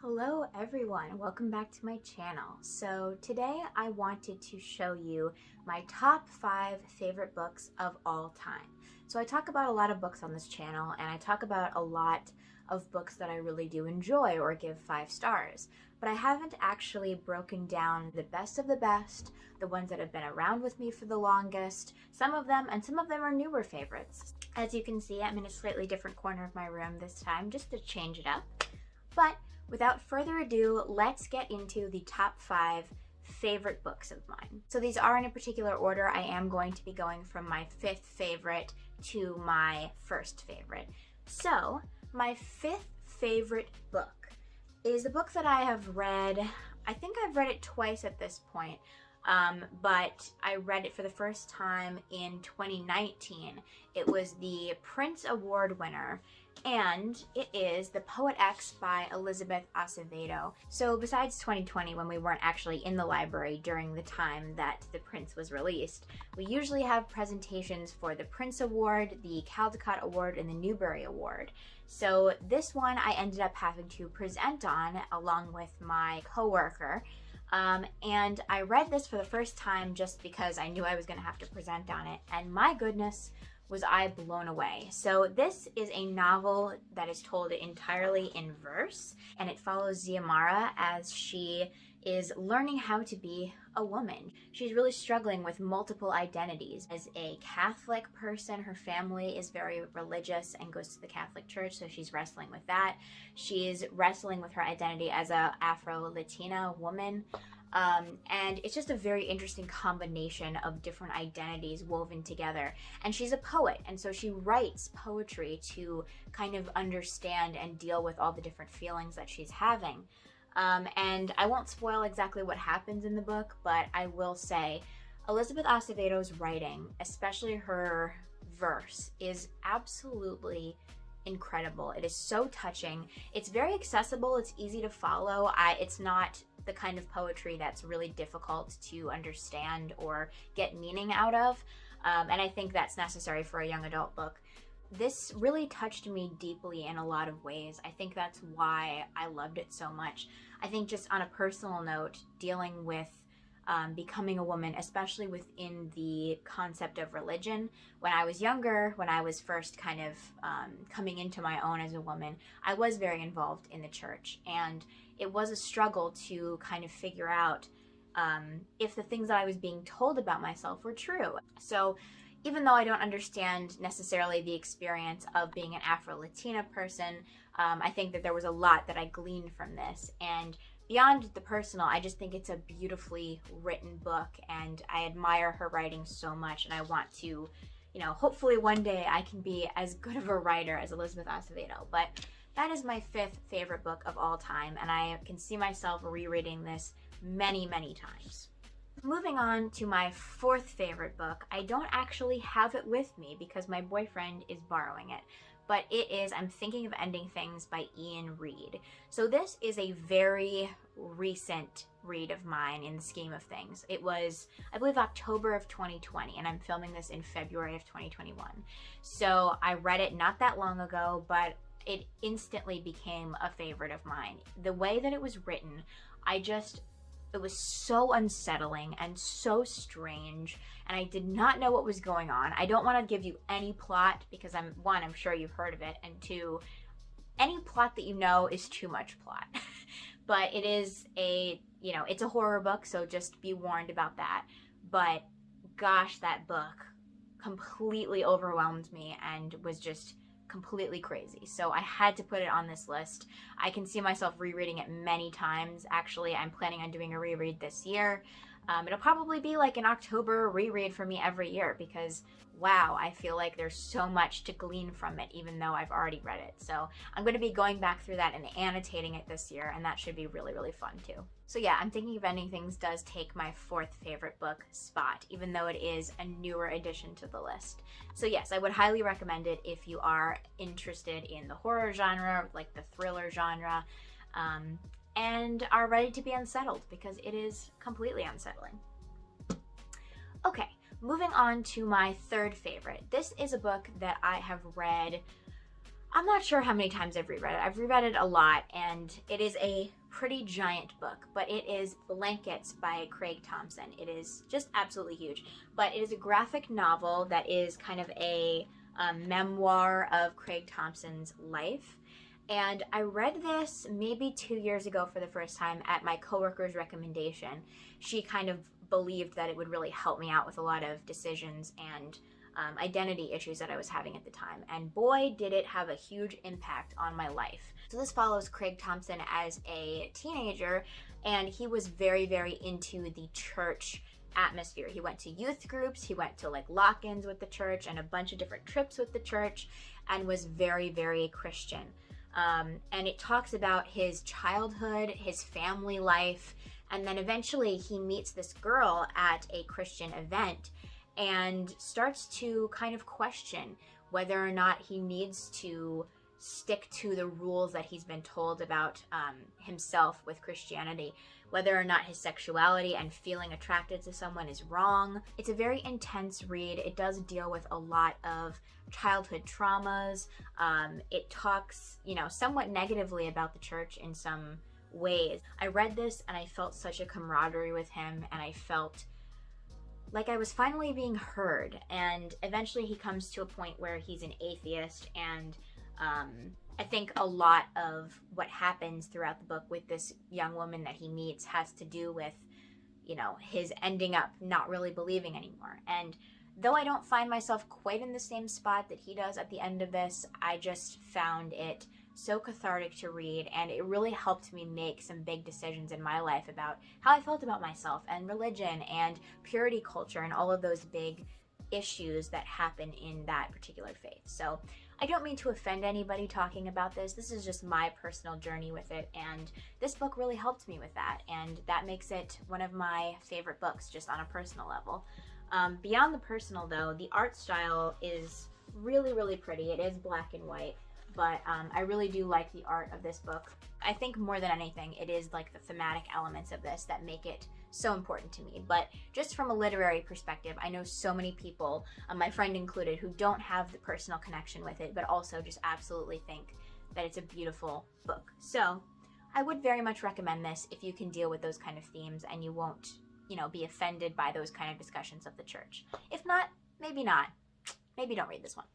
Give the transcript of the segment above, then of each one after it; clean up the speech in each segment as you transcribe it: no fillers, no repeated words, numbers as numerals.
Hello everyone, welcome back to my channel. So today I wanted to show you my top 5 favorite books of all time. So I talk about a lot of books on this channel, and I talk about a lot of books that I really do enjoy or give 5 stars. But I haven't actually broken down the best of the best, the ones that have been around with me for the longest, some of them are newer favorites. As you can see, I'm in a slightly different corner of my room this time just to change it up. But without further ado, let's get into the top 5 favorite books of mine. So these are in a particular order. I am going to be going from my 5th favorite to my 1st favorite. So my 5th favorite book is a book that I have read. I think I've read it twice at this point, but I read it for the first time in 2019. It was the Prince Award winner, and it is The Poet X by Elizabeth Acevedo. So besides 2020, when we weren't actually in the library during the time that The Prince was released, we usually have presentations for the Prince Award, the Caldecott Award, and the Newbery Award. So this one I ended up having to present on along with my coworker. And I read this for the first time just because I knew I was going to have to present on it, and my goodness, was I blown away. So this is a novel that is told entirely in verse, and it follows Xiomara as she is learning how to be a woman. She's really struggling with multiple identities. As a Catholic person, her family is very religious and goes to the Catholic Church, so she's wrestling with that. She's wrestling with her identity as a Afro-Latina woman. And it's just a very interesting combination of different identities woven together. And she's a poet, and so she writes poetry to kind of understand and deal with all the different feelings that she's having. And I won't spoil exactly what happens in the book, but I will say Elizabeth Acevedo's writing, especially her verse, is absolutely incredible. It is so touching. It's very accessible. It's easy to follow. It's not the kind of poetry that's really difficult to understand or get meaning out of. And I think that's necessary for a young adult book. This really touched me deeply in a lot of ways. I think that's why I loved it so much. I think just on a personal note, dealing with becoming a woman, especially within the concept of religion. When I was younger, when I was first kind of coming into my own as a woman, I was very involved in the church, and it was a struggle to kind of figure out if the things that I was being told about myself were true. So even though I don't understand necessarily the experience of being an Afro-Latina person, I think that there was a lot that I gleaned from this. And beyond the personal, I just think it's a beautifully written book, and I admire her writing so much, and I want to, hopefully one day I can be as good of a writer as Elizabeth Acevedo. But that is my 5th favorite book of all time, and I can see myself rereading this many, many times. Moving on to my 4th favorite book, I don't actually have it with me because my boyfriend is borrowing it, but it is I'm Thinking of Ending Things by Ian Reid. So this is a very recent read of mine in the scheme of things. It was, I believe, October of 2020, and I'm filming this in February of 2021. So I read it not that long ago, but it instantly became a favorite of mine. The way that it was written, it was so unsettling and so strange, and I did not know what was going on. I don't want to give you any plot because I'm sure you've heard of it, and 2, any plot that you know is too much plot. But it is it's a horror book, so just be warned about that. But gosh, that book completely overwhelmed me and was just completely crazy. So I had to put it on this list. I can see myself rereading it many times. Actually, I'm planning on doing a reread this year. It'll probably be like an October reread for me every year because, wow, I feel like there's so much to glean from it, even though I've already read it. So I'm going to be going back through that and annotating it this year, and that should be really, really fun too. So yeah, I'm Thinking of Ending Things does take my 4th favorite book spot, even though it is a newer addition to the list. So yes, I would highly recommend it if you are interested in the horror genre, like the thriller genre, and are ready to be unsettled, because it is completely unsettling. Okay, moving on to my 3rd favorite. This is a book that I have read I'm not sure how many times I've reread it. I've reread it a lot, and it is a pretty giant book, but it is Blankets by Craig Thompson. It is just absolutely huge, but it is a graphic novel that is kind of a memoir of Craig Thompson's life. And I read this maybe 2 years ago for the first time at my coworker's recommendation. She kind of believed that it would really help me out with a lot of decisions and identity issues that I was having at the time. And boy, did it have a huge impact on my life. So this follows Craig Thompson as a teenager, and he was very, very into the church atmosphere. He went to youth groups, he went to like lock-ins with the church and a bunch of different trips with the church, and was very, very Christian. And it talks about his childhood, his family life, and then eventually he meets this girl at a Christian event and starts to kind of question whether or not he needs to stick to the rules that he's been told about himself with Christianity, whether or not his sexuality and feeling attracted to someone is wrong. It's a very intense read. It does deal with a lot of childhood traumas. It talks, somewhat negatively about the church in some ways. I read this and I felt such a camaraderie with him, and I felt like I was finally being heard. And eventually he comes to a point where he's an atheist, and I think a lot of what happens throughout the book with this young woman that he meets has to do with, his ending up not really believing anymore. And though I don't find myself quite in the same spot that he does at the end of this, I just found it so cathartic to read, and it really helped me make some big decisions in my life about how I felt about myself and religion and purity culture and all of those big issues that happen in that particular faith. So I don't mean to offend anybody talking about this. This is just my personal journey with it, and this book really helped me with that, and that makes it one of my favorite books just on a personal level. Beyond the personal though, the art style is really, really pretty. It is black and white, but I really do like the art of this book. I think more than anything, it is like the thematic elements of this that make it so important to me. But just from a literary perspective, I know so many people, my friend included, who don't have the personal connection with it, but also just absolutely think that it's a beautiful book. So I would very much recommend this if you can deal with those kind of themes and you won't, be offended by those kind of discussions of the church. If not, maybe not. Maybe don't read this one.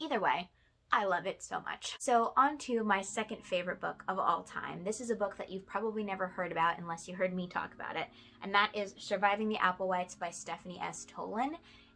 Either way, I love it so much. So on to my second favorite book of all time. This is a book that you've probably never heard about unless you heard me talk about it, and that is Surviving the Applewhites by Stephanie S. Tolan.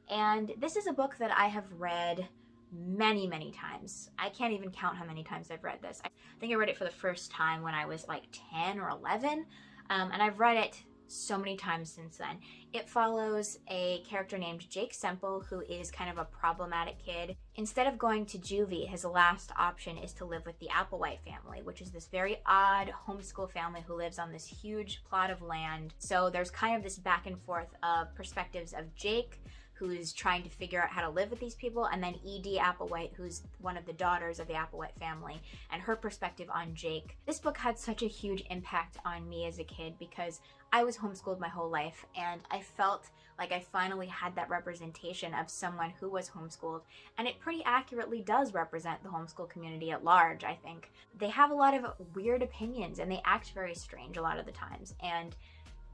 And this is a book that I have read many, many times. I can't even count how many times I've read this. I think I read it for the first time when I was like 10 or 11, and I've read it so many times since then. It follows a character named Jake Semple, who is kind of a problematic kid. Instead of going to juvie, his last option is to live with the Applewhite family, which is this very odd homeschool family who lives on this huge plot of land. So there's kind of this back and forth of perspectives of Jake, who's trying to figure out how to live with these people, and then E.D. Applewhite, who's one of the daughters of the Applewhite family, and her perspective on Jake. This book had such a huge impact on me as a kid because I was homeschooled my whole life, and I felt like I finally had that representation of someone who was homeschooled, and it pretty accurately does represent the homeschool community at large, I think. They have a lot of weird opinions, and they act very strange a lot of the times, and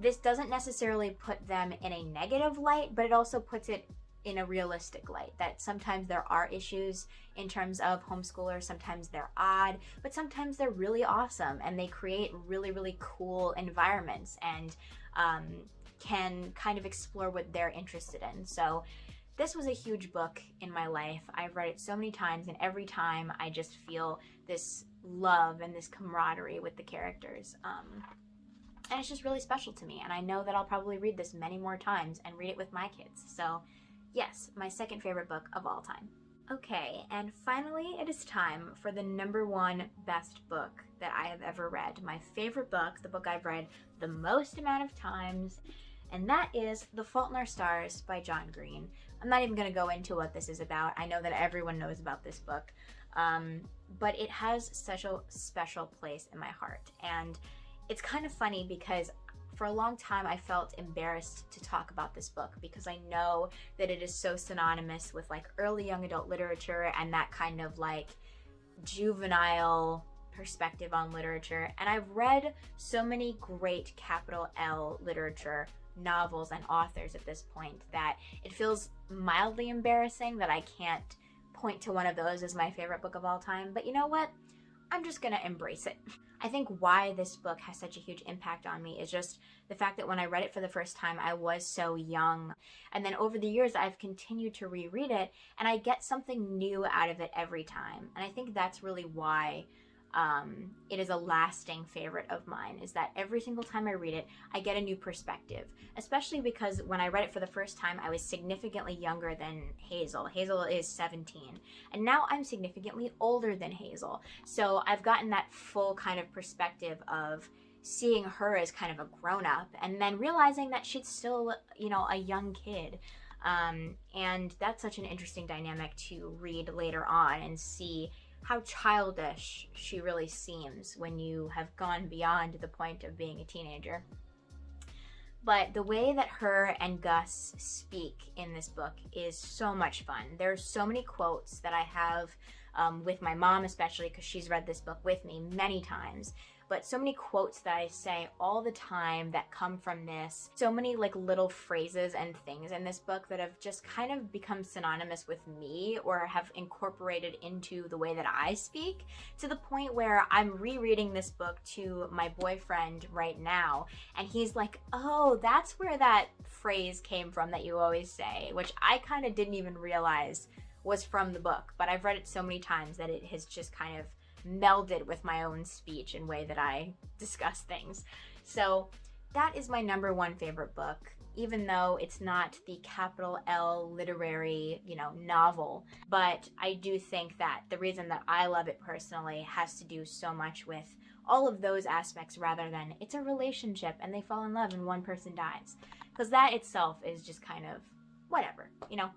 this doesn't necessarily put them in a negative light, but it also puts it in a realistic light, that sometimes there are issues in terms of homeschoolers, sometimes they're odd, but sometimes they're really awesome, and they create really, really cool environments and can kind of explore what they're interested in. So this was a huge book in my life. I've read it so many times, and every time I just feel this love and this camaraderie with the characters. And it's just really special to me, and I know that I'll probably read this many more times and read it with my kids. So yes, my second favorite book of all time. Okay, and finally it is time for the number one best book that I have ever read. My favorite book, the book I've read the most amount of times, and that is The Fault in Our Stars by John Green. I'm not even going to go into what this is about. I know that everyone knows about this book, but it has such a special place in my heart. And it's kind of funny because for a long time I felt embarrassed to talk about this book because I know that it is so synonymous with like early young adult literature and that kind of like juvenile perspective on literature. And I've read so many great capital L literature novels and authors at this point that it feels mildly embarrassing that I can't point to one of those as my favorite book of all time. But you know what? I'm just gonna embrace it. I think why this book has such a huge impact on me is just the fact that when I read it for the first time, I was so young. And then over the years, I've continued to reread it, and I get something new out of it every time. And I think that's really why it is a lasting favorite of mine, is that every single time I read it, I get a new perspective, especially because when I read it for the first time, I was significantly younger than Hazel. Hazel is 17, and now I'm significantly older than Hazel. So I've gotten that full kind of perspective of seeing her as kind of a grown-up and then realizing that she's still, you know, a young kid. And that's such an interesting dynamic to read later on and see how childish she really seems when you have gone beyond the point of being a teenager. But the way that her and Gus speak in this book is so much fun. There's so many quotes that I have with my mom, especially because she's read this book with me many times. But so many quotes that I say all the time that come from this. So many like little phrases and things in this book that have just kind of become synonymous with me or have incorporated into the way that I speak, to the point where I'm rereading this book to my boyfriend right now, and he's like, oh, that's where that phrase came from that you always say, which I kind of didn't even realize was from the book, but I've read it so many times that it has just kind of melded with my own speech and way that I discuss things. So that is my number one favorite book, even though it's not the capital L literary, you know, novel. But I do think that the reason that I love it personally has to do so much with all of those aspects rather than it's a relationship and they fall in love and one person dies. Because that itself is just kind of whatever, you know?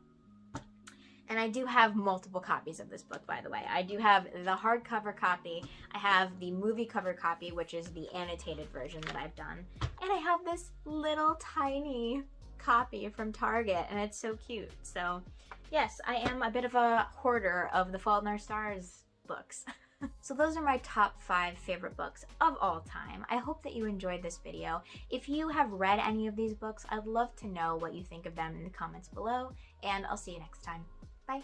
And I do have multiple copies of this book, by the way. I do have the hardcover copy, I have the movie cover copy, which is the annotated version that I've done, and I have this little tiny copy from Target, and it's so cute. So yes, I am a bit of a hoarder of the Fault in Our Stars books. So those are my top 5 favorite books of all time. I hope that you enjoyed this video. If you have read any of these books, I'd love to know what you think of them in the comments below, and I'll see you next time. Bye.